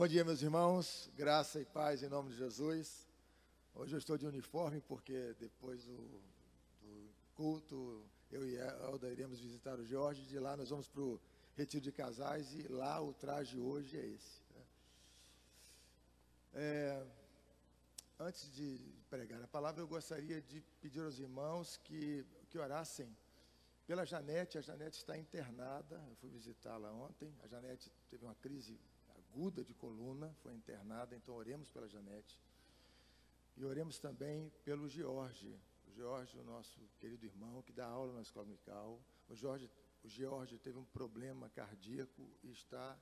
Bom dia, meus irmãos, graça e paz em nome de Jesus. Hoje eu estou de uniforme porque depois do culto, eu e Elda iremos visitar o Jorge. De lá nós vamos para o retiro de casais e lá o traje hoje é esse. Antes de pregar a palavra, eu gostaria de pedir aos irmãos que orassem pela Janete. A Janete está internada, eu fui visitá-la ontem. A Janete teve uma crise aguda de coluna, foi internada, então oremos pela Janete. E oremos também pelo George. O George, o nosso querido irmão, que dá aula na escola dominical. O George teve um problema cardíaco e está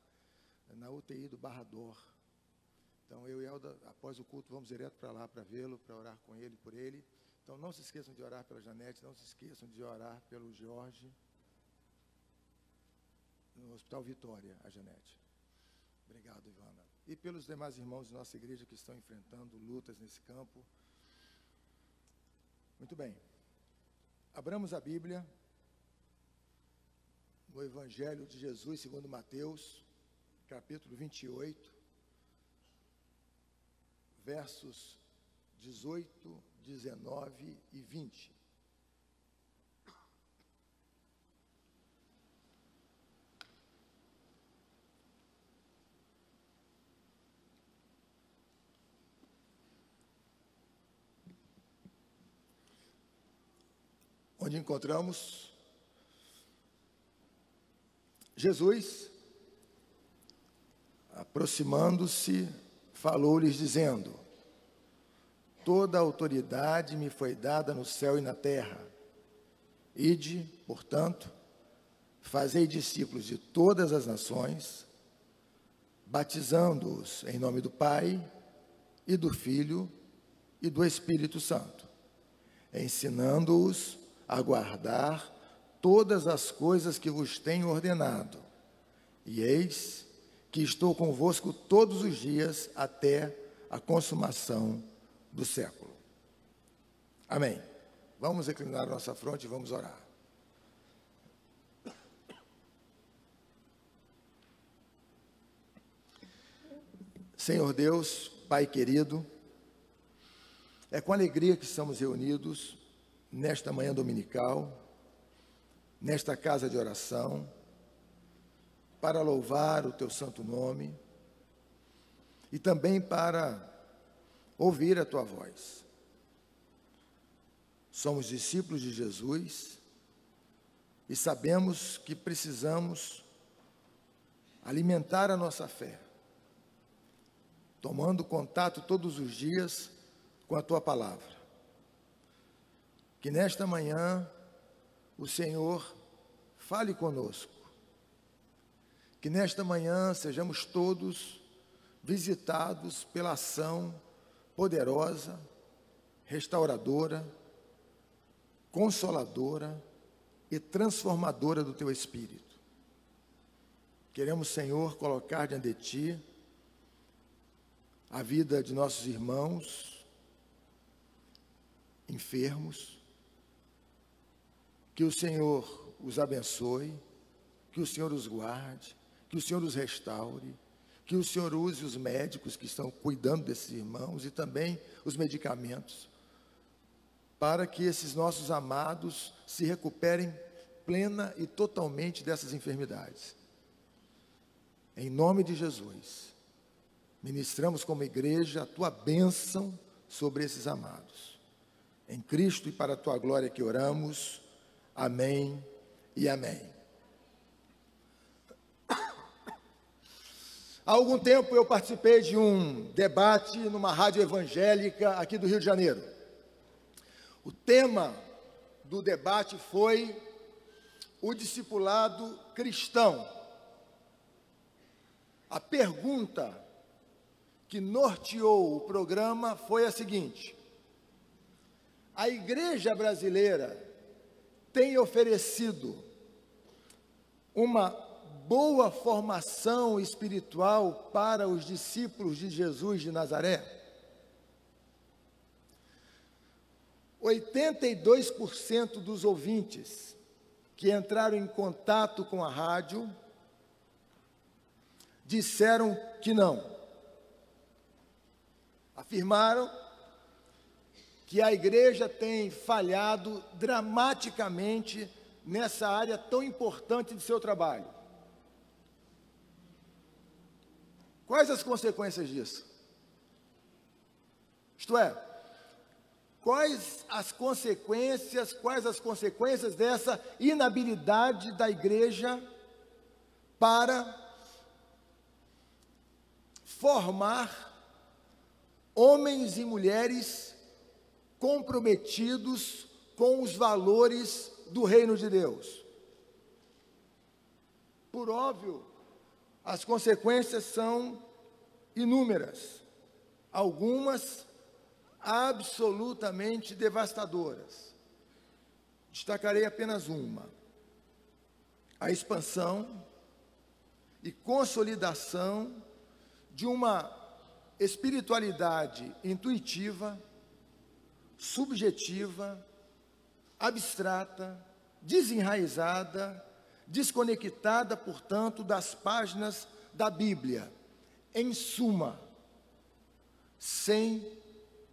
na UTI do Barrador. Então, eu e Elda, após o culto, vamos direto para lá para vê-lo, para orar com ele, por ele. Então, não se esqueçam de orar pela Janete, não se esqueçam de orar pelo George, no Hospital Vitória, a Janete. Obrigado, Ivana. E pelos demais irmãos de nossa igreja que estão enfrentando lutas nesse campo. Muito bem. Abramos a Bíblia no Evangelho de Jesus, segundo Mateus, capítulo 28, versos 18, 19 e 20. Onde encontramos Jesus, aproximando-se, falou-lhes dizendo: toda a autoridade me foi dada no céu e na terra. Ide, portanto, fazei discípulos de todas as nações, batizando-os em nome do Pai, e do Filho, e do Espírito Santo, ensinando-os a guardar todas as coisas que vos tenho ordenado. E eis que estou convosco todos os dias até a consumação do século. Amém. Vamos reclinar nossa fronte e vamos orar. Senhor Deus, Pai querido, é com alegria que estamos reunidos nesta manhã dominical, nesta casa de oração, para louvar o teu santo nome e também para ouvir a tua voz. Somos discípulos de Jesus e sabemos que precisamos alimentar a nossa fé, tomando contato todos os dias com a tua palavra. Que nesta manhã o Senhor fale conosco. Que nesta manhã sejamos todos visitados pela ação poderosa, restauradora, consoladora e transformadora do teu Espírito. Queremos, Senhor, colocar diante de ti a vida de nossos irmãos enfermos. Que o Senhor os abençoe, que o Senhor os guarde, que o Senhor os restaure, que o Senhor use os médicos que estão cuidando desses irmãos e também os medicamentos, para que esses nossos amados se recuperem plena e totalmente dessas enfermidades. Em nome de Jesus, ministramos como igreja a tua bênção sobre esses amados. Em Cristo e para a tua glória que oramos. Amém e amém. Há algum tempo eu participei de um debate numa rádio evangélica aqui do Rio de Janeiro. O tema do debate foi o discipulado cristão. A pergunta que norteou o programa foi a seguinte: a igreja brasileira tem oferecido uma boa formação espiritual para os discípulos de Jesus de Nazaré? 82% dos ouvintes que entraram em contato com a rádio disseram que não. afirmaram que a igreja tem falhado dramaticamente nessa área tão importante de seu trabalho. Quais as consequências disso? Isto é, quais as consequências dessa inabilidade da igreja para formar homens e mulheres comprometidos com os valores do reino de Deus? Por óbvio, as consequências são inúmeras, algumas absolutamente devastadoras. Destacarei apenas uma: a expansão e consolidação de uma espiritualidade intuitiva, subjetiva, abstrata, desenraizada, desconectada, portanto, das páginas da Bíblia. Em suma, sem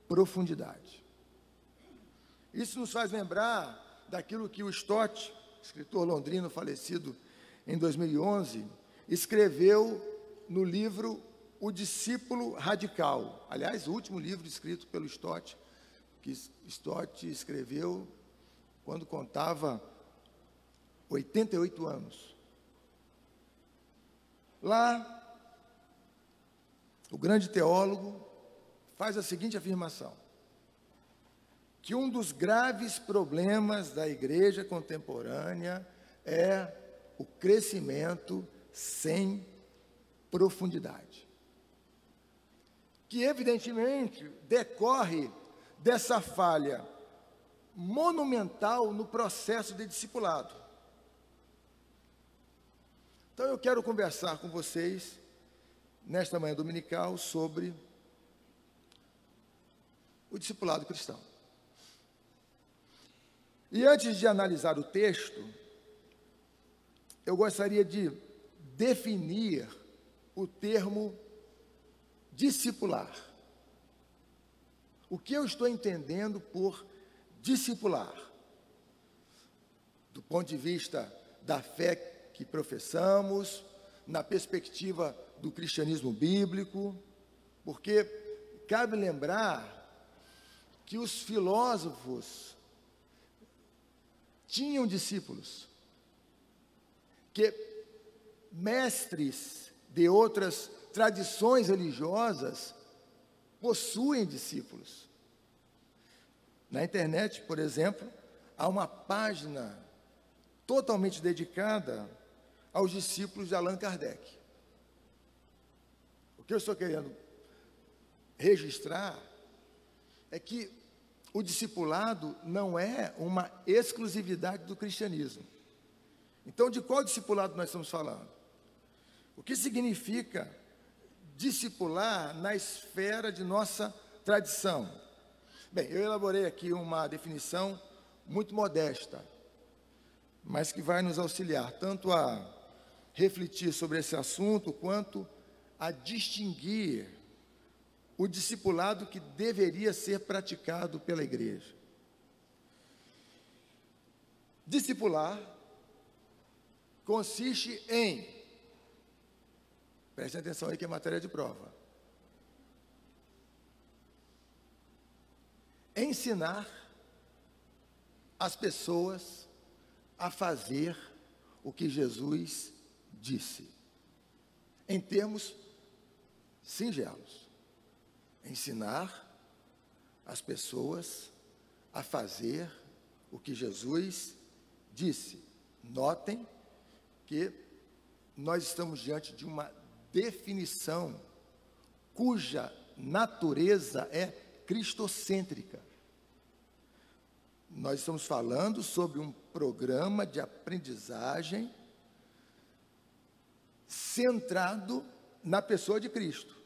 profundidade. Isso nos faz lembrar daquilo que o Stott, escritor londrino falecido em 2011, escreveu no livro O Discípulo Radical. Aliás, o último livro escrito pelo Stott, que Stott escreveu quando contava 88 anos. Lá, o grande teólogo faz a seguinte afirmação: que um dos graves problemas da igreja contemporânea é o crescimento sem profundidade, que evidentemente decorre dessa falha monumental no processo de discipulado. Então eu quero conversar com vocês nesta manhã dominical sobre o discipulado cristão. E antes de analisar o texto, eu gostaria de definir o termo discipular. O que eu estou entendendo por discipular? Do ponto de vista da fé que professamos, na perspectiva do cristianismo bíblico, porque cabe lembrar que os filósofos tinham discípulos, que mestres de outras tradições religiosas possuem discípulos. Na internet, por exemplo, há uma página totalmente dedicada aos discípulos de Allan Kardec. O que eu estou querendo registrar é que o discipulado não é uma exclusividade do cristianismo. Então, de qual discipulado nós estamos falando? O que significa discipular na esfera de nossa tradição? Bem, eu elaborei aqui uma definição muito modesta, mas que vai nos auxiliar tanto a refletir sobre esse assunto, quanto a distinguir o discipulado que deveria ser praticado pela igreja. Discipular consiste em, prestem atenção aí que é matéria de prova, ensinar as pessoas a fazer o que Jesus disse, em termos singelos. Ensinar as pessoas a fazer o que Jesus disse. Notem que nós estamos diante de uma definição cuja natureza é cristocêntrica. Nós estamos falando sobre um programa de aprendizagem centrado na pessoa de Cristo.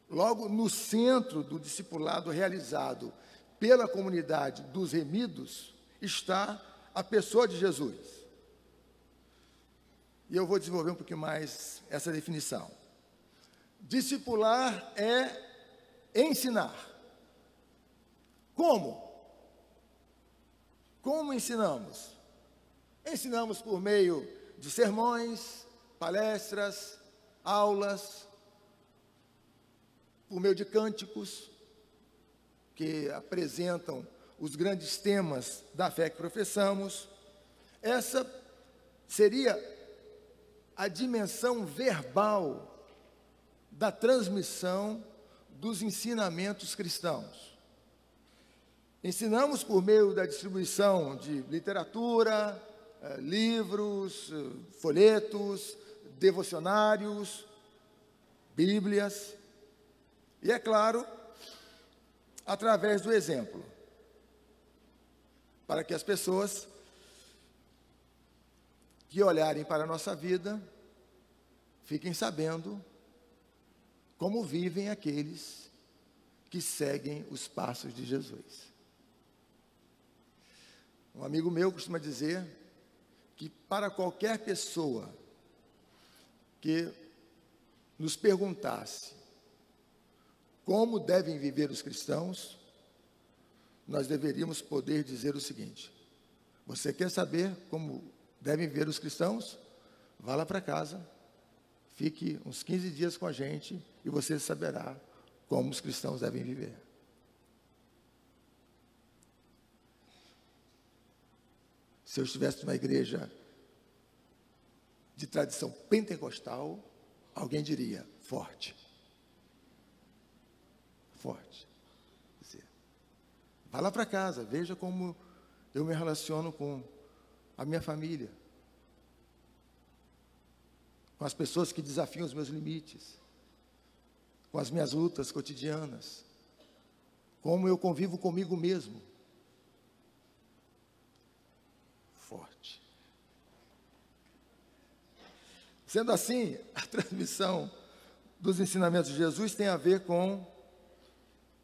Logo, no centro do discipulado realizado pela comunidade dos remidos está a pessoa de Jesus. E eu vou desenvolver um pouquinho mais essa definição. Discipular é ensinar. Como? Como ensinamos? Ensinamos por meio de sermões, palestras, aulas, por meio de cânticos que apresentam os grandes temas da fé que professamos. Essa seria a dimensão verbal da transmissão dos ensinamentos cristãos. Ensinamos por meio da distribuição de literatura, livros, folhetos, devocionários, bíblias, e, é claro, através do exemplo, para que as pessoas que olharem para a nossa vida fiquem sabendo como vivem aqueles que seguem os passos de Jesus. Um amigo meu costuma dizer que para qualquer pessoa que nos perguntasse como devem viver os cristãos, nós deveríamos poder dizer o seguinte: você quer saber como devem viver os cristãos? Vá lá para casa, fique uns 15 dias com a gente e você saberá como os cristãos devem viver. Se eu estivesse numa igreja de tradição pentecostal, alguém diria: forte. Forte. Vá lá para casa, veja como eu me relaciono com a minha família, com as pessoas que desafiam os meus limites, com as minhas lutas cotidianas, como eu convivo comigo mesmo. Forte. Sendo assim, a transmissão dos ensinamentos de Jesus tem a ver com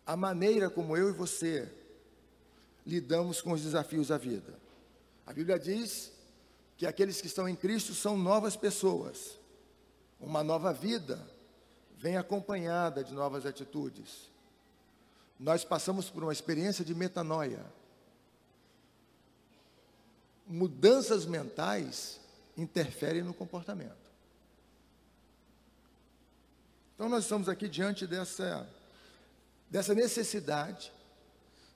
a maneira como eu e você lidamos com os desafios da vida. A Bíblia diz que aqueles que estão em Cristo são novas pessoas. Uma nova vida vem acompanhada de novas atitudes. Nós passamos por uma experiência de metanoia. Mudanças mentais interferem no comportamento. Então nós estamos aqui diante dessa necessidade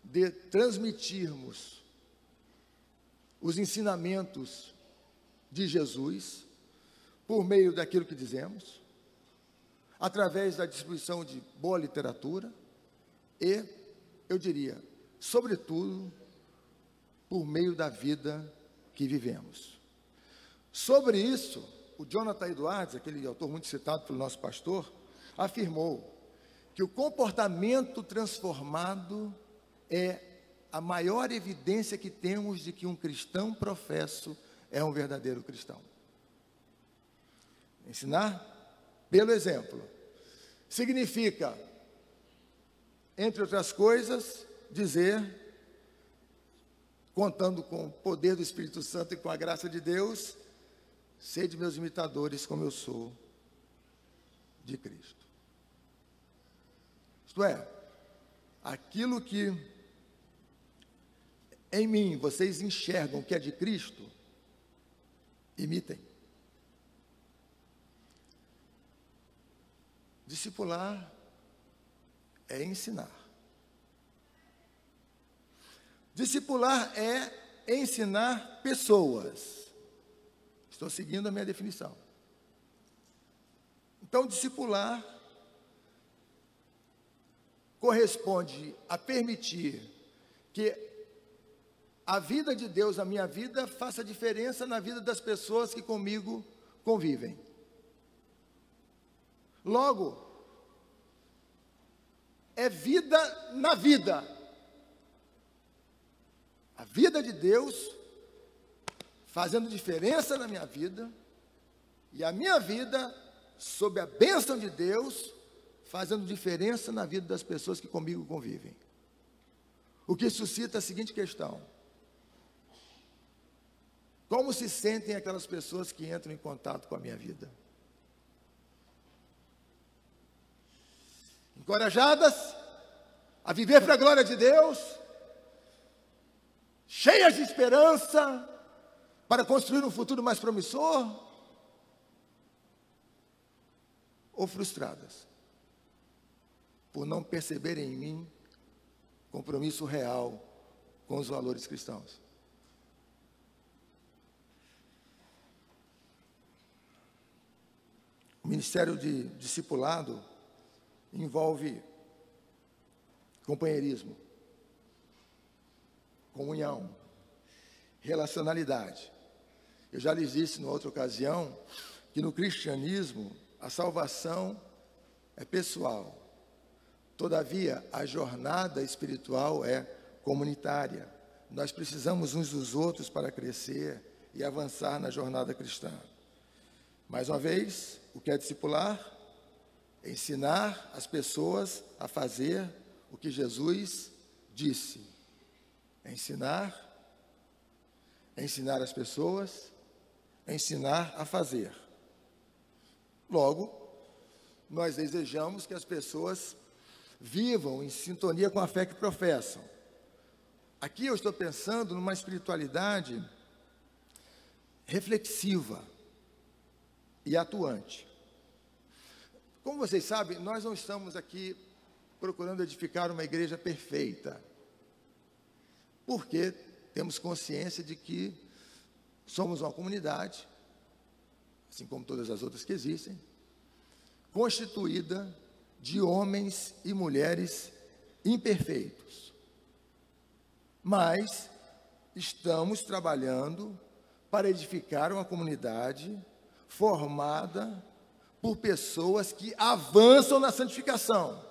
de transmitirmos os ensinamentos de Jesus por meio daquilo que dizemos, através da distribuição de boa literatura e, eu diria, sobretudo, por meio da vida que vivemos. Sobre isso, o Jonathan Edwards, aquele autor muito citado pelo nosso pastor, afirmou que o comportamento transformado é a maior evidência que temos de que um cristão professo é um verdadeiro cristão. Ensinar pelo exemplo significa, entre outras coisas, dizer, contando com o poder do Espírito Santo e com a graça de Deus: sede meus imitadores como eu sou de Cristo. Isto é, aquilo que em mim vocês enxergam que é de Cristo, imitem. Discipular é ensinar. Discipular é ensinar pessoas. Estou seguindo a minha definição. Então, discipular corresponde a permitir que a vida de Deus na minha vida faça diferença na vida das pessoas que comigo convivem. Logo, é vida na vida. A vida de Deus fazendo diferença na minha vida, e a minha vida, sob a bênção de Deus, fazendo diferença na vida das pessoas que comigo convivem. O que suscita a seguinte questão: como se sentem aquelas pessoas que entram em contato com a minha vida? Encorajadas? a viver para a glória de Deus, cheias de esperança para construir um futuro mais promissor, ou frustradas por não perceberem em mim compromisso real com os valores cristãos? O ministério de discipulado envolve companheirismo, comunhão, relacionalidade. Eu já lhes disse em outra ocasião que no cristianismo a salvação é pessoal. Todavia, a jornada espiritual é comunitária. Nós precisamos uns dos outros para crescer e avançar na jornada cristã. Mais uma vez, o que é discipular? Ensinar as pessoas a fazer o que Jesus disse. Ensinar as pessoas, ensinar a fazer. Logo, nós desejamos que as pessoas vivam em sintonia com a fé que professam. Aqui eu estou pensando numa espiritualidade reflexiva e atuante. Como vocês sabem, nós não estamos aqui procurando edificar uma igreja perfeita, porque temos consciência de que somos uma comunidade, assim como todas as outras que existem, constituída de homens e mulheres imperfeitos. Mas estamos trabalhando para edificar uma comunidade formada por pessoas que avançam na santificação,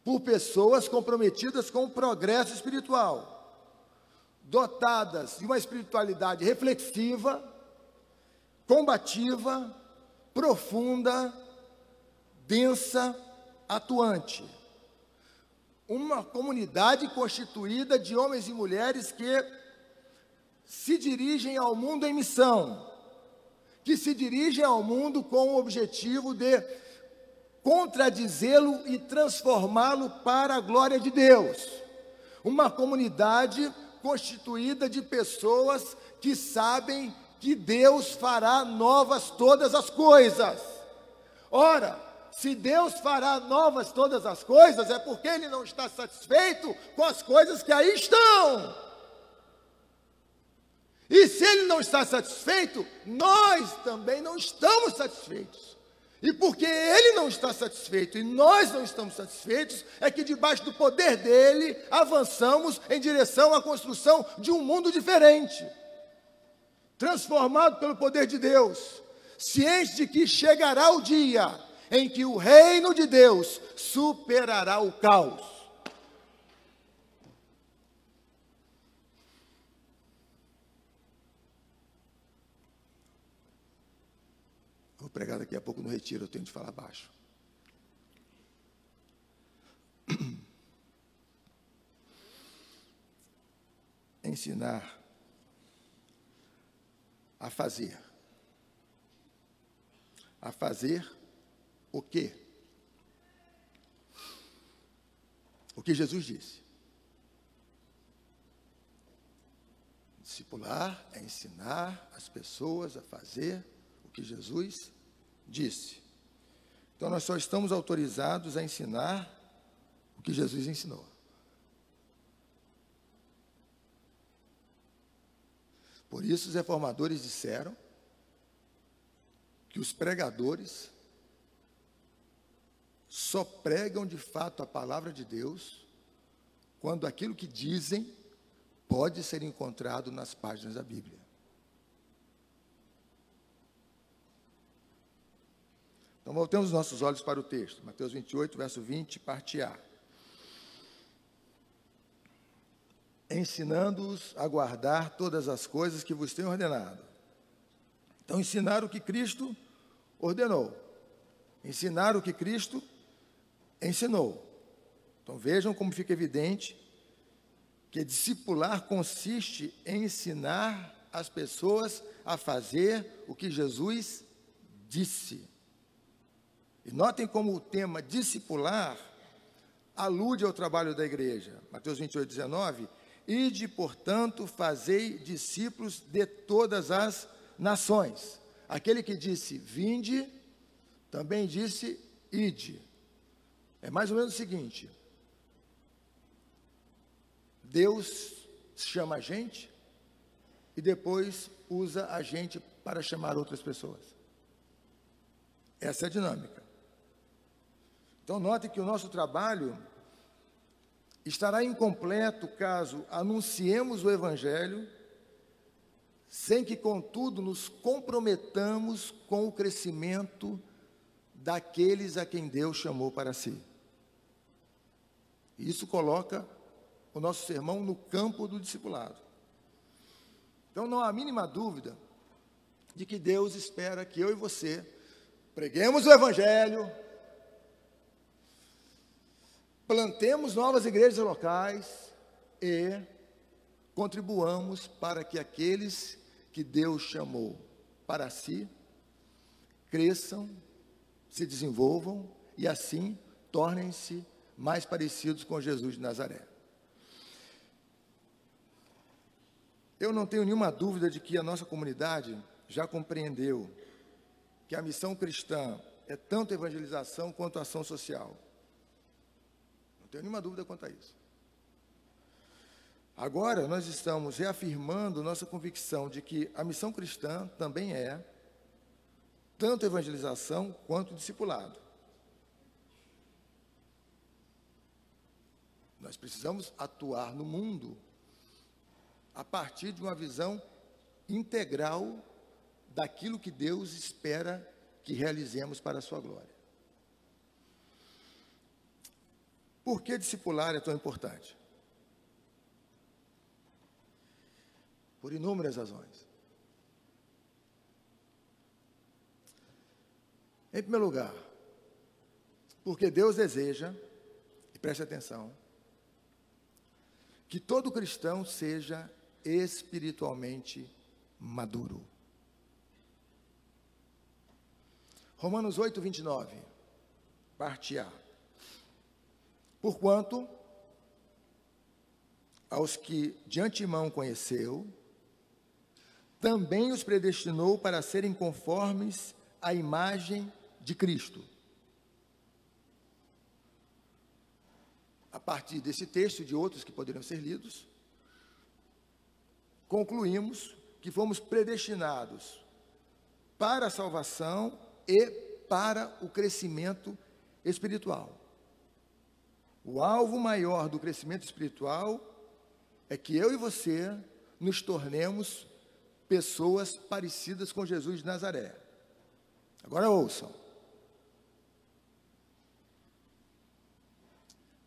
por pessoas comprometidas com o progresso espiritual, dotadas de uma espiritualidade reflexiva, combativa, profunda, densa, atuante. Uma comunidade constituída de homens e mulheres que se dirigem ao mundo em missão, que se dirigem ao mundo com o objetivo de contradizê-lo e transformá-lo para a glória de Deus. Uma comunidade constituída de pessoas que sabem que Deus fará novas todas as coisas. Ora, se Deus fará novas todas as coisas, é porque Ele não está satisfeito com as coisas que aí estão. E se Ele não está satisfeito, nós também não estamos satisfeitos. E porque Ele não está satisfeito e nós não estamos satisfeitos, é que debaixo do poder dEle, avançamos em direção à construção de um mundo diferente, transformado pelo poder de Deus, ciente de que chegará o dia em que o reino de Deus superará o caos. Vou pregar daqui a pouco no retiro, eu tenho de falar baixo. Ensinar a fazer. A fazer o quê? O que Jesus disse. Discipular é ensinar as pessoas a fazer o que Jesus disse. Então, nós só estamos autorizados a ensinar o que Jesus ensinou. Por isso, os reformadores disseram que os pregadores só pregam de fato a palavra de Deus quando aquilo que dizem pode ser encontrado nas páginas da Bíblia. Então, voltemos os nossos olhos para o texto. Mateus 28, verso 20, parte A. Ensinando-os a guardar todas as coisas que vos tenho ordenado. Então, ensinar o que Cristo ordenou. Ensinar o que Cristo ensinou. Então, vejam como fica evidente que discipular consiste em ensinar as pessoas a fazer o que Jesus disse. E notem como o tema discipular alude ao trabalho da igreja. Mateus 28, 19, ide, portanto, fazei discípulos de todas as nações. Aquele que disse vinde, também disse ide. É mais ou menos o seguinte: Deus chama a gente e depois usa a gente para chamar outras pessoas. Essa é a dinâmica. Então, note que o nosso trabalho estará incompleto caso anunciemos o Evangelho, sem que, contudo, nos comprometamos com o crescimento daqueles a quem Deus chamou para si. Isso coloca o nosso sermão no campo do discipulado. Então, não há a mínima dúvida de que Deus espera que eu e você preguemos o Evangelho, plantemos novas igrejas locais e contribuamos para que aqueles que Deus chamou para si cresçam, se desenvolvam e assim tornem-se mais parecidos com Jesus de Nazaré. Eu não tenho nenhuma dúvida de que a nossa comunidade já compreendeu que a missão cristã é tanto evangelização quanto ação social. Não tenho nenhuma dúvida quanto a isso. Agora, nós estamos reafirmando nossa convicção de que a missão cristã também é tanto evangelização quanto discipulado. Nós precisamos atuar no mundo a partir de uma visão integral daquilo que Deus espera que realizemos para a sua glória. Por que discipular é tão importante? Por inúmeras razões. Em primeiro lugar, porque Deus deseja, e preste atenção, que todo cristão seja espiritualmente maduro. Romanos 8, 29, parte A. Porquanto, aos que de antemão conheceu, também os predestinou para serem conformes à imagem de Cristo. A partir desse texto e de outros que poderiam ser lidos, concluímos que fomos predestinados para a salvação e para o crescimento espiritual. O alvo maior do crescimento espiritual é que eu e você nos tornemos pessoas parecidas com Jesus de Nazaré. Agora ouçam.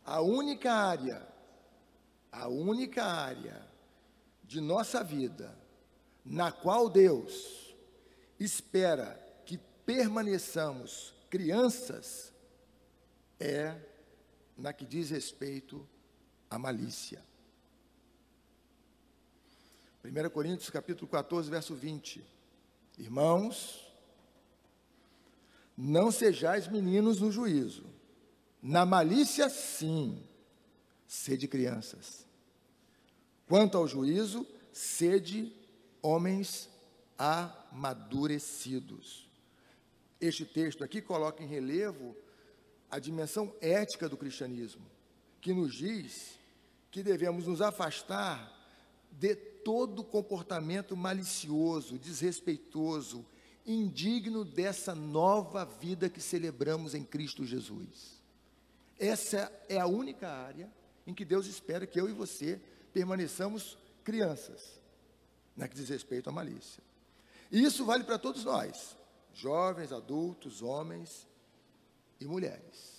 A única área de nossa vida na qual Deus espera que permaneçamos crianças é na que diz respeito à malícia. 1 Coríntios capítulo 14, verso 20. Irmãos, não sejais meninos no juízo. Na malícia, sim, sede crianças. Quanto ao juízo, sede homens amadurecidos. Este texto aqui coloca em relevo a dimensão ética do cristianismo, que nos diz que devemos nos afastar de todo comportamento malicioso, desrespeitoso, indigno dessa nova vida que celebramos em Cristo Jesus. Essa é a única área em que Deus espera que eu e você permaneçamos crianças, na que diz respeito à malícia. E isso vale para todos nós, jovens, adultos, homens e mulheres.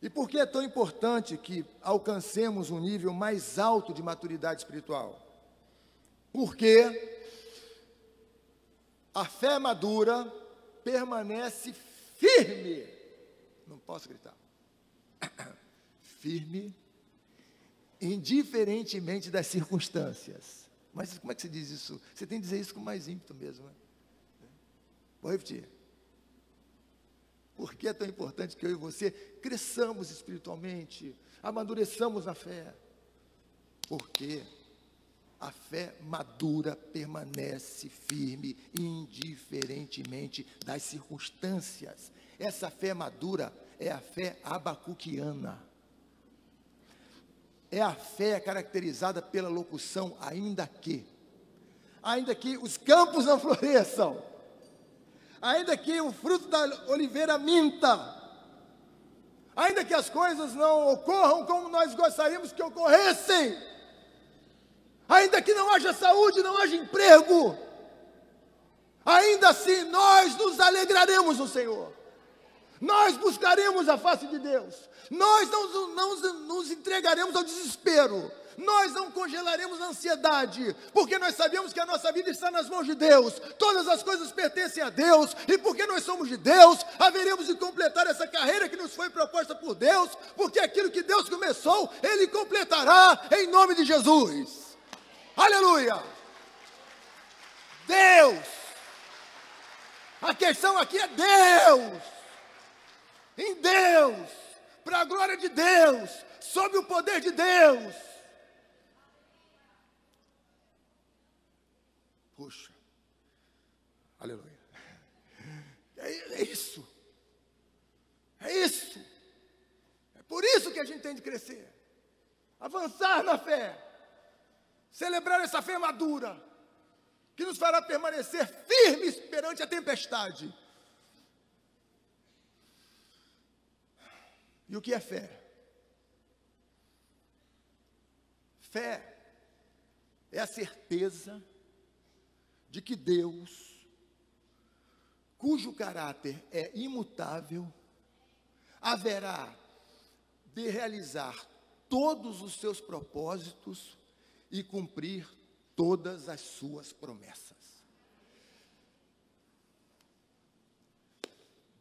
E por que é tão importante que alcancemos um nível mais alto de maturidade espiritual? Porque a fé madura permanece firme. Não posso gritar. Firme, indiferentemente das circunstâncias. Mas como é que se diz isso? Você tem que dizer isso com mais ímpeto mesmo, né? Vou repetir. Por que é tão importante que eu e você cresçamos espiritualmente, amadureçamos na fé? Porque a fé madura permanece firme, indiferentemente das circunstâncias. Essa fé madura é a fé abacuquiana. É a fé caracterizada pela locução ainda que os campos não floresçam, ainda que o fruto da oliveira minta, ainda que as coisas não ocorram como nós gostaríamos que ocorressem, ainda que não haja saúde, não haja emprego, ainda assim nós nos alegraremos no Senhor, nós buscaremos a face de Deus, nós não nos entregaremos ao desespero, nós não congelaremos a ansiedade, porque nós sabemos que a nossa vida está nas mãos de Deus, todas as coisas pertencem a Deus, e porque nós somos de Deus, haveremos de completar essa carreira que nos foi proposta por Deus, porque aquilo que Deus começou, Ele completará em nome de Jesus. Aleluia! Deus! A questão aqui é Deus! Em Deus! Para a glória de Deus! Sob o poder de Deus! Puxa! Aleluia! É isso! É isso! É por isso que a gente tem de crescer, avançar na fé, celebrar essa fé madura, que nos fará permanecer firmes perante a tempestade. E o que é fé? Fé é a certeza de que Deus, cujo caráter é imutável, haverá de realizar todos os seus propósitos e cumprir todas as suas promessas.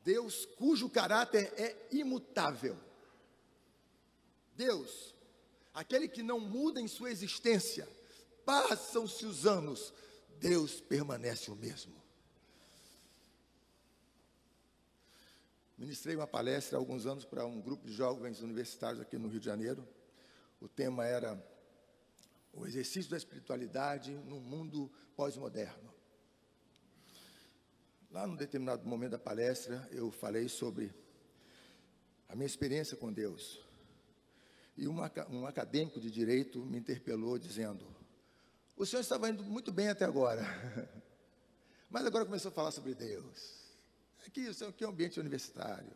Deus, cujo caráter é imutável. Deus, aquele que não muda em sua existência, passam-se os anos, Deus permanece o mesmo. Ministrei uma palestra há alguns anos para um grupo de jovens universitários aqui no Rio de Janeiro. O tema era o exercício da espiritualidade no mundo pós-moderno. Lá num determinado momento da palestra, eu falei sobre a minha experiência com Deus. E um acadêmico de direito me interpelou dizendo: o senhor estava indo muito bem até agora, mas agora começou a falar sobre Deus. Aqui é um ambiente universitário.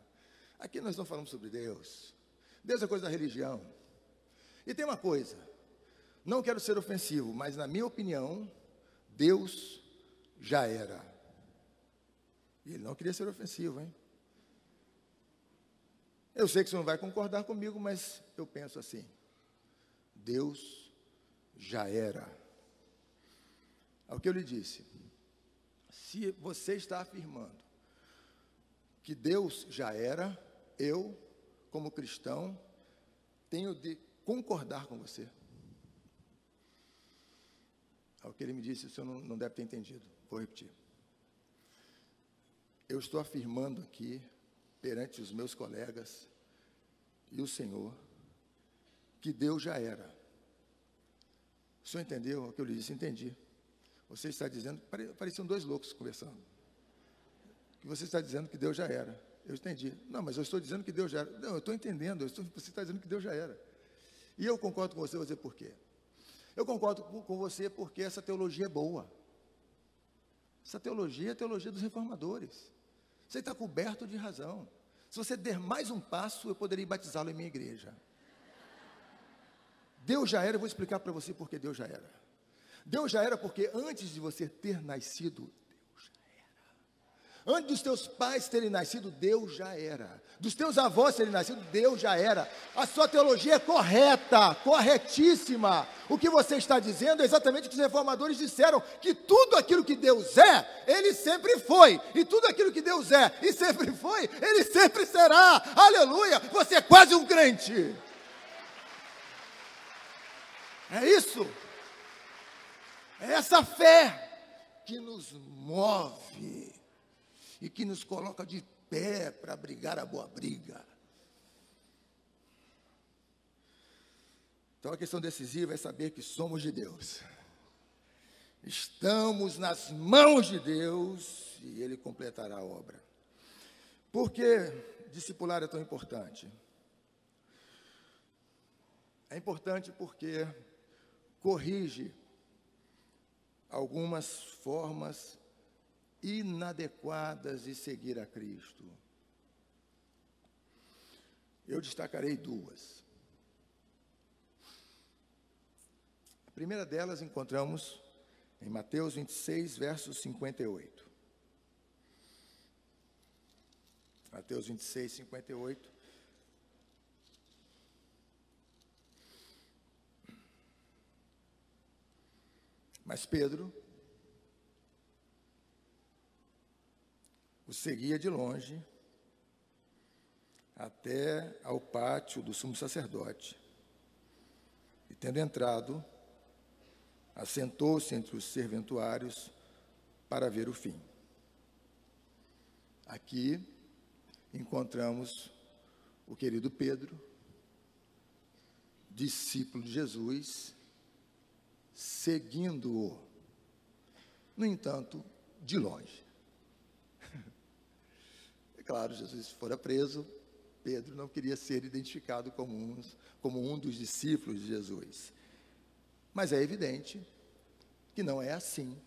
Aqui nós não falamos sobre Deus. Deus é coisa da religião. E tem uma coisa, não quero ser ofensivo, mas na minha opinião, Deus já era. E ele não queria ser ofensivo, hein? Eu sei que você não vai concordar comigo, mas eu penso assim: Deus já era. É o que eu lhe disse. Se você está afirmando que Deus já era, eu, como cristão, tenho de concordar com você. É o que ele me disse, o senhor não deve ter entendido. Vou repetir. Eu estou afirmando aqui, perante os meus colegas e o Senhor, que Deus já era. O senhor entendeu o que eu lhe disse? Entendi. Você está dizendo, pareciam dois loucos conversando, que você está dizendo que Deus já era. Eu entendi. Não, mas eu estou dizendo que Deus já era. Não, eu estou entendendo, você está dizendo que Deus já era. E eu concordo com você, vou dizer por quê. Eu concordo com você porque essa teologia é boa. Essa teologia é a teologia dos reformadores. Você está coberto de razão. Se você der mais um passo, eu poderia batizá-lo em minha igreja. Deus já era, eu vou explicar para você por que Deus já era. Deus já era porque antes de você ter nascido, Deus já era. Antes dos teus pais terem nascido, Deus já era. Dos teus avós terem nascido, Deus já era. A sua teologia é correta, corretíssima. O que você está dizendo é exatamente o que os reformadores disseram, que tudo aquilo que Deus é, Ele sempre foi. E tudo aquilo que Deus é e sempre foi, Ele sempre será. Aleluia! Você é quase um crente. É isso. É essa fé que nos move e que nos coloca de pé para brigar a boa briga. Então, a questão decisiva é saber que somos de Deus. Estamos nas mãos de Deus e Ele completará a obra. Por que discipular é tão importante? É importante porque corrige algumas formas inadequadas de seguir a Cristo. Eu destacarei duas. A primeira delas encontramos em Mateus 26, versos 58. Mateus 26, 58. Mas Pedro o seguia de longe até ao pátio do sumo sacerdote. E, tendo entrado, assentou-se entre os serventuários para ver o fim. Aqui encontramos o querido Pedro, discípulo de Jesus, seguindo-o, no entanto, de longe. É claro, Jesus fora preso, Pedro não queria ser identificado como um dos discípulos de Jesus. Mas é evidente que não é assim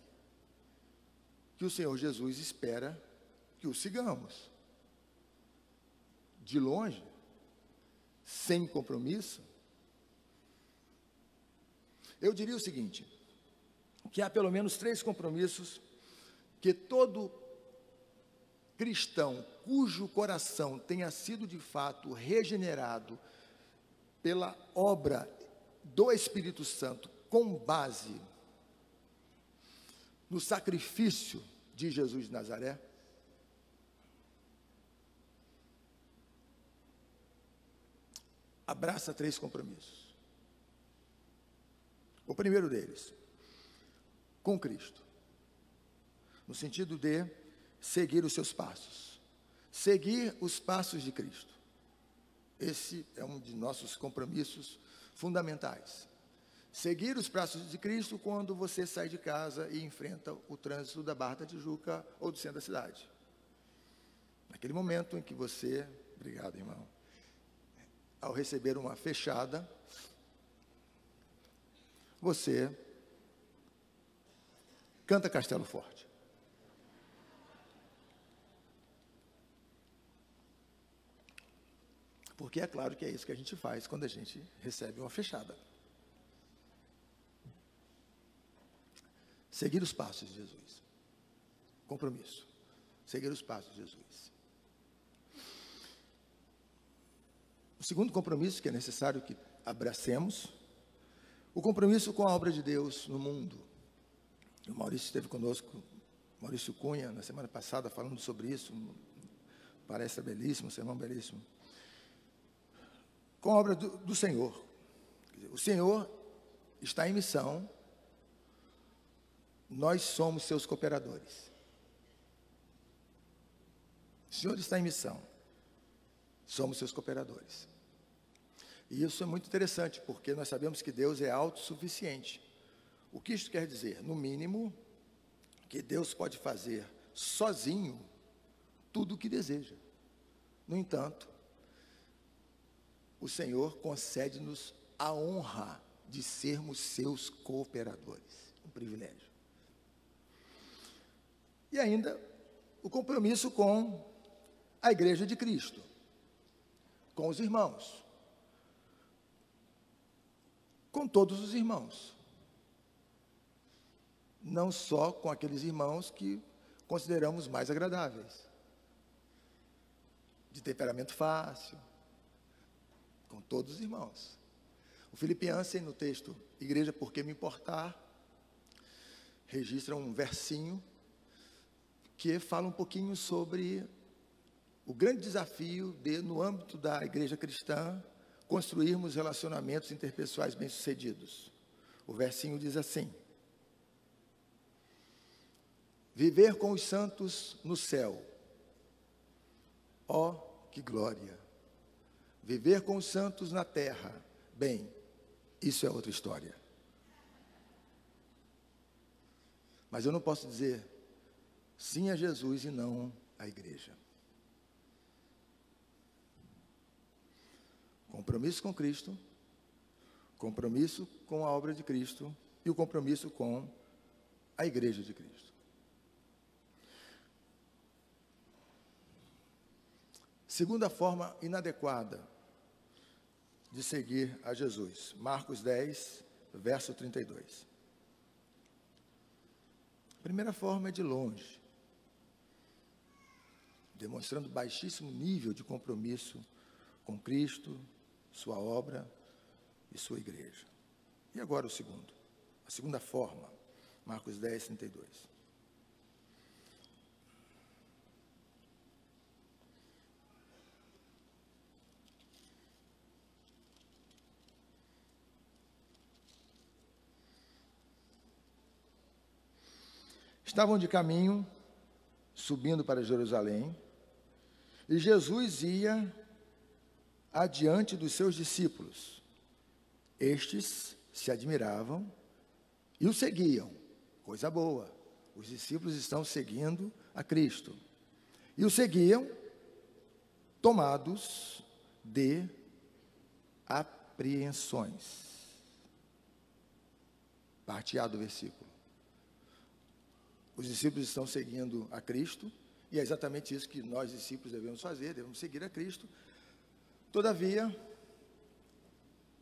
que o Senhor Jesus espera que o sigamos. De longe, sem compromisso. Eu diria o seguinte, que há pelo menos 3 compromissos que todo cristão cujo coração tenha sido de fato regenerado pela obra do Espírito Santo, com base no sacrifício de Jesus de Nazaré, abraça 3 compromissos. O primeiro deles, com Cristo, no sentido de seguir os seus passos, seguir os passos de Cristo. Esse é um de nossos compromissos fundamentais. Seguir os passos de Cristo quando você sai de casa e enfrenta o trânsito da Barra da Tijuca ou do centro da cidade. Naquele momento em que você, obrigado, irmão, ao receber uma fechada, você canta Castelo Forte. Porque é claro que é isso que a gente faz quando a gente recebe uma fechada. Seguir os passos de Jesus. Compromisso. Seguir os passos de Jesus. O segundo compromisso que é necessário que abracemos, o compromisso com a obra de Deus no mundo. O Maurício esteve conosco, Maurício Cunha, na semana passada, falando sobre isso. Parece belíssimo, sermão belíssimo. Com a obra do Senhor. O Senhor está em missão, nós somos seus cooperadores. O Senhor está em missão, somos seus cooperadores. E isso é muito interessante, porque nós sabemos que Deus é autossuficiente. O que isso quer dizer? No mínimo, que Deus pode fazer sozinho tudo o que deseja. No entanto, o Senhor concede-nos a honra de sermos seus cooperadores. Um privilégio. E ainda, o compromisso com a Igreja de Cristo, com os irmãos, com todos os irmãos, não só com aqueles irmãos que consideramos mais agradáveis, de temperamento fácil, com todos os irmãos. O Filipe Ansem, no texto Igreja, por que me importar, registra um versinho que fala um pouquinho sobre o grande desafio de, no âmbito da igreja cristã, construirmos relacionamentos interpessoais bem-sucedidos. O versinho diz assim: viver com os santos no céu, Oh, que glória! Viver com os santos na terra, bem, isso é outra história. Mas eu não posso dizer sim a Jesus e não à igreja. Compromisso com Cristo, compromisso com a obra de Cristo e o compromisso com a igreja de Cristo. Segunda forma inadequada de seguir a Jesus. Marcos 10, verso 32. A primeira forma é de longe, demonstrando baixíssimo nível de compromisso com Cristo, sua obra e sua igreja. E agora o segundo, a segunda forma, Marcos 10, 32. Estavam de caminho, subindo para Jerusalém, e Jesus ia adiante dos seus discípulos. Estes se admiravam e o seguiam. Coisa boa, os discípulos estão seguindo a Cristo. E o seguiam, tomados de apreensões. Parte A do versículo. Os discípulos estão seguindo a Cristo, e é exatamente isso que nós, discípulos, devemos fazer, devemos seguir a Cristo. Todavia,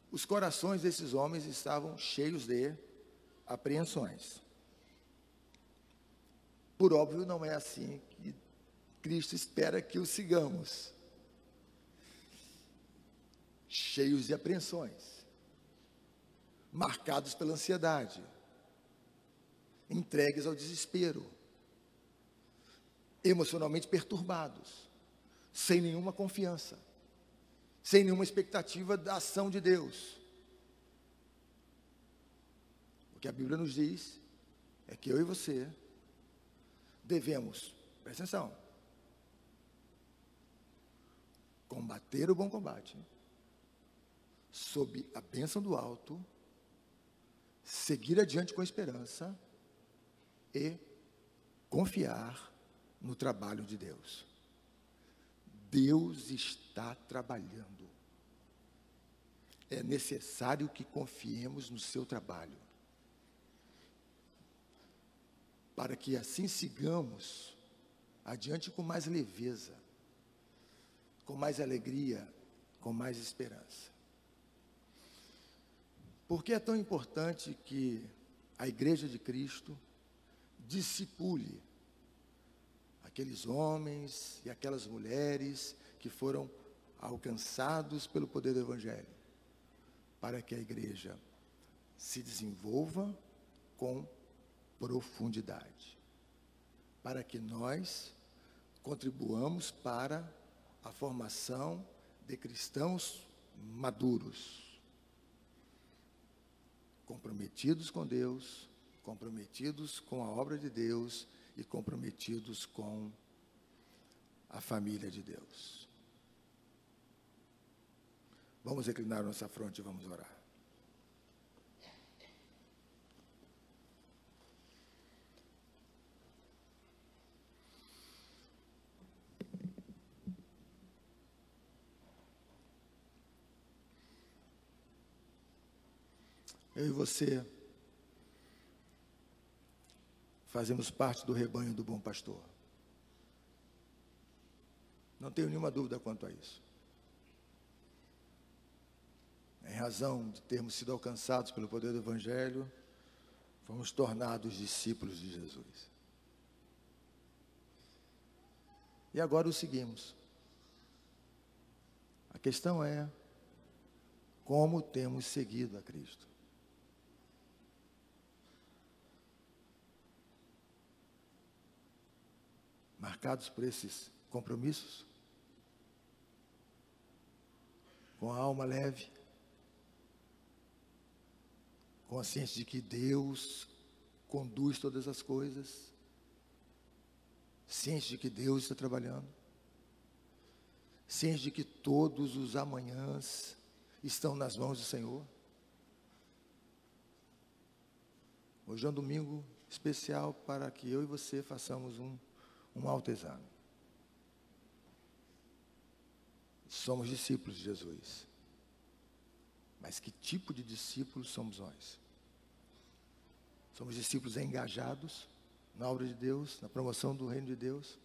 os corações desses homens estavam cheios de apreensões. Por óbvio, não é assim que Cristo espera que o sigamos. Cheios de apreensões, marcados pela ansiedade, entregues ao desespero, emocionalmente perturbados, sem nenhuma confiança, sem nenhuma expectativa da ação de Deus. O que a Bíblia nos diz é que eu e você devemos, presta atenção, combater o bom combate, sob a bênção do alto, seguir adiante com esperança e confiar no trabalho de Deus. Deus está trabalhando. É necessário que confiemos no seu trabalho, para que assim sigamos adiante com mais leveza, com mais alegria, com mais esperança. Por que é tão importante que a Igreja de Cristo discipule aqueles homens e aquelas mulheres que foram alcançados pelo poder do Evangelho, para que a igreja se desenvolva com profundidade, para que nós contribuamos para a formação de cristãos maduros, comprometidos com Deus, comprometidos com a obra de Deus e comprometidos com a família de Deus. Vamos reclinar nossa fronte e vamos orar. Eu e você fazemos parte do rebanho do bom pastor. Não tenho nenhuma dúvida quanto a isso. Em razão de termos sido alcançados pelo poder do Evangelho, fomos tornados discípulos de Jesus. E agora o seguimos. A questão é como temos seguido a Cristo. Marcados por esses compromissos, com a alma leve, com a ciência de que Deus conduz todas as coisas, ciência de que Deus está trabalhando. ciente de que todos os amanhãs estão nas mãos do Senhor? Hoje é um domingo especial para que eu e você façamos um autoexame. Somos discípulos de Jesus. Mas que tipo de discípulos somos nós? Somos discípulos engajados na obra de Deus, na promoção do reino de Deus?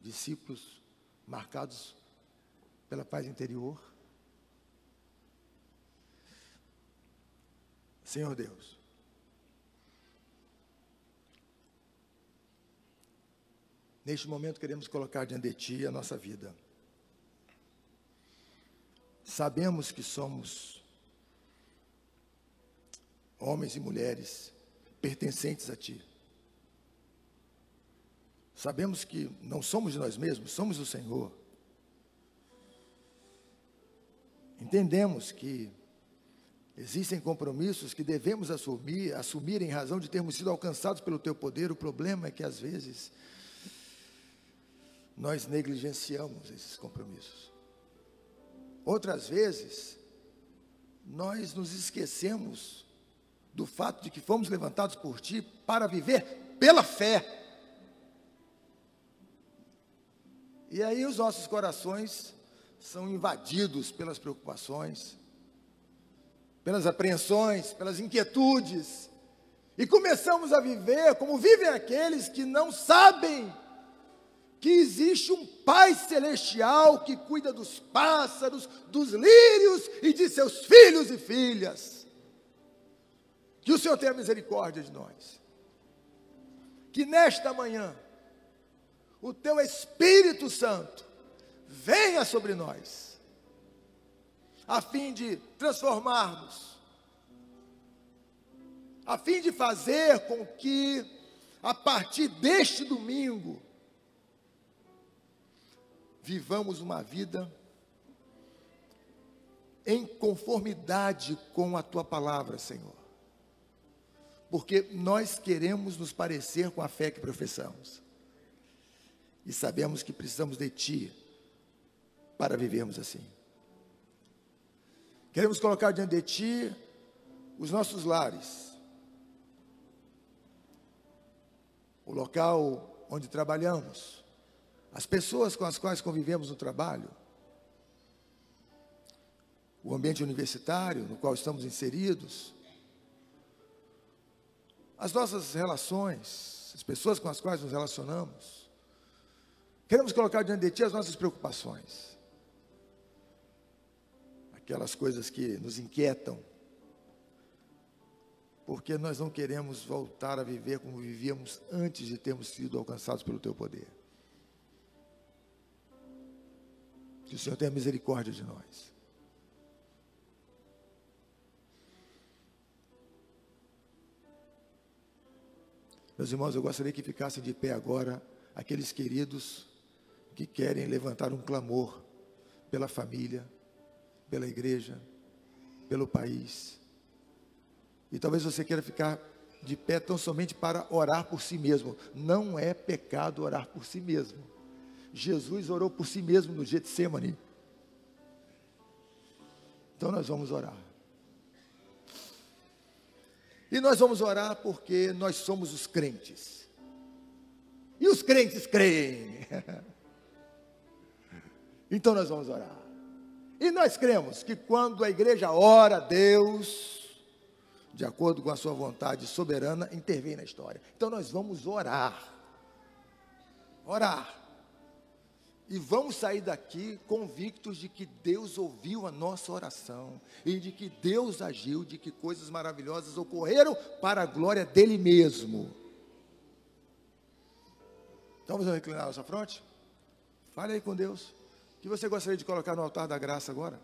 Discípulos marcados pela paz interior? Senhor Deus, neste momento queremos colocar diante de Ti a nossa vida. Sabemos que somos homens e mulheres pertencentes a Ti. Sabemos que não somos de nós mesmos, somos do Senhor. Entendemos que existem compromissos que devemos assumir em razão de termos sido alcançados pelo Teu poder. O problema é que, às vezes, nós negligenciamos esses compromissos. Outras vezes, nós nos esquecemos do fato de que fomos levantados por Ti para viver pela fé. E aí os nossos corações são invadidos pelas preocupações, pelas apreensões, pelas inquietudes, e começamos a viver como vivem aqueles que não sabem que existe um Pai Celestial que cuida dos pássaros, dos lírios e de seus filhos e filhas. Que o Senhor tenha misericórdia de nós. Que nesta manhã, o Teu Espírito Santo venha sobre nós, a fim de transformarmos, a fim de fazer com que, a partir deste domingo, vivamos uma vida em conformidade com a Tua palavra, Senhor. Porque nós queremos nos parecer com a fé que professamos. E sabemos que precisamos de Ti para vivermos assim. Queremos colocar diante de Ti os nossos lares, o local onde trabalhamos, as pessoas com as quais convivemos no trabalho, o ambiente universitário no qual estamos inseridos, as nossas relações, as pessoas com as quais nos relacionamos. Queremos colocar diante de Ti as nossas preocupações, aquelas coisas que nos inquietam, porque nós não queremos voltar a viver como vivíamos antes de termos sido alcançados pelo Teu poder. Que o Senhor tenha misericórdia de nós. Meus irmãos, eu gostaria que ficassem de pé agora aqueles queridos que querem levantar um clamor pela família, pela igreja, pelo país. E talvez você queira ficar de pé tão somente para orar por si mesmo. Não é pecado orar por si mesmo. Jesus orou por si mesmo no Getsemane. Então nós vamos orar. E nós vamos orar porque nós somos os crentes. E os crentes creem. Então nós vamos orar. E nós cremos que quando a igreja ora a Deus, de acordo com a sua vontade soberana, intervém na história. Então nós vamos orar. Orar. E vamos sair daqui convictos de que Deus ouviu a nossa oração, e de que Deus agiu, de que coisas maravilhosas ocorreram para a glória dEle mesmo. Então vamos inclinar a nossa fronte? Fale aí com Deus. O que você gostaria de colocar no altar da graça agora?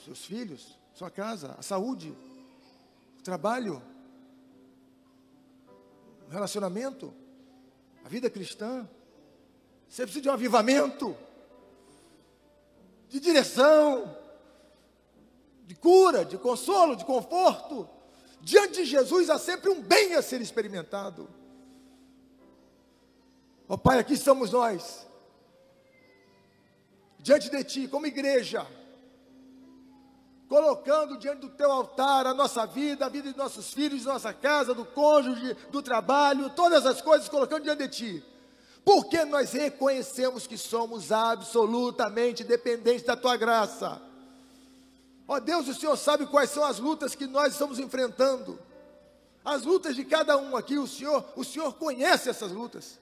Seus filhos, sua casa, a saúde, o trabalho, o relacionamento, a vida cristã. Você precisa de um avivamento, de direção, de cura, de consolo, de conforto. Diante de Jesus há sempre um bem a ser experimentado. Ó Pai, aqui estamos nós, diante de Ti, como igreja, colocando diante do Teu altar a nossa vida, a vida de nossos filhos, de nossa casa, do cônjuge, do trabalho, todas as coisas colocando diante de Ti, porque nós reconhecemos que somos absolutamente dependentes da Tua graça. Ó Deus, o Senhor sabe quais são as lutas que nós estamos enfrentando, as lutas de cada um aqui, o Senhor conhece essas lutas.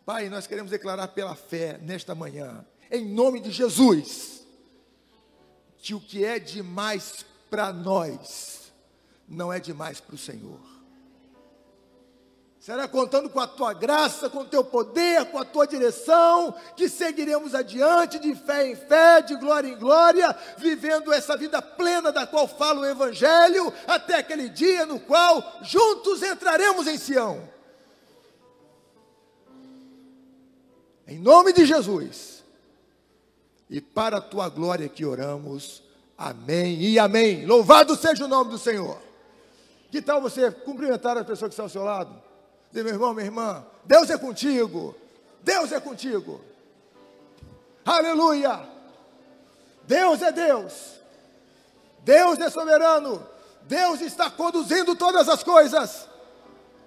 Pai, nós queremos declarar pela fé nesta manhã, em nome de Jesus, que o que é demais para nós, não é demais para o Senhor. Será contando com a Tua graça, com o Teu poder, com a Tua direção, que seguiremos adiante, de fé em fé, de glória em glória, vivendo essa vida plena da qual fala o Evangelho, até aquele dia no qual juntos entraremos em Sião. Em nome de Jesus, e para a Tua glória que oramos, amém e amém. Louvado seja o nome do Senhor. Que tal você cumprimentar a pessoa que está ao seu lado? Dizer, meu irmão, minha irmã, Deus é contigo, Deus é contigo, aleluia, Deus é Deus, Deus é soberano, Deus está conduzindo todas as coisas.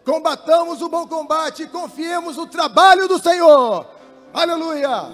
Combatamos o bom combate e confiemos no trabalho do Senhor, aleluia.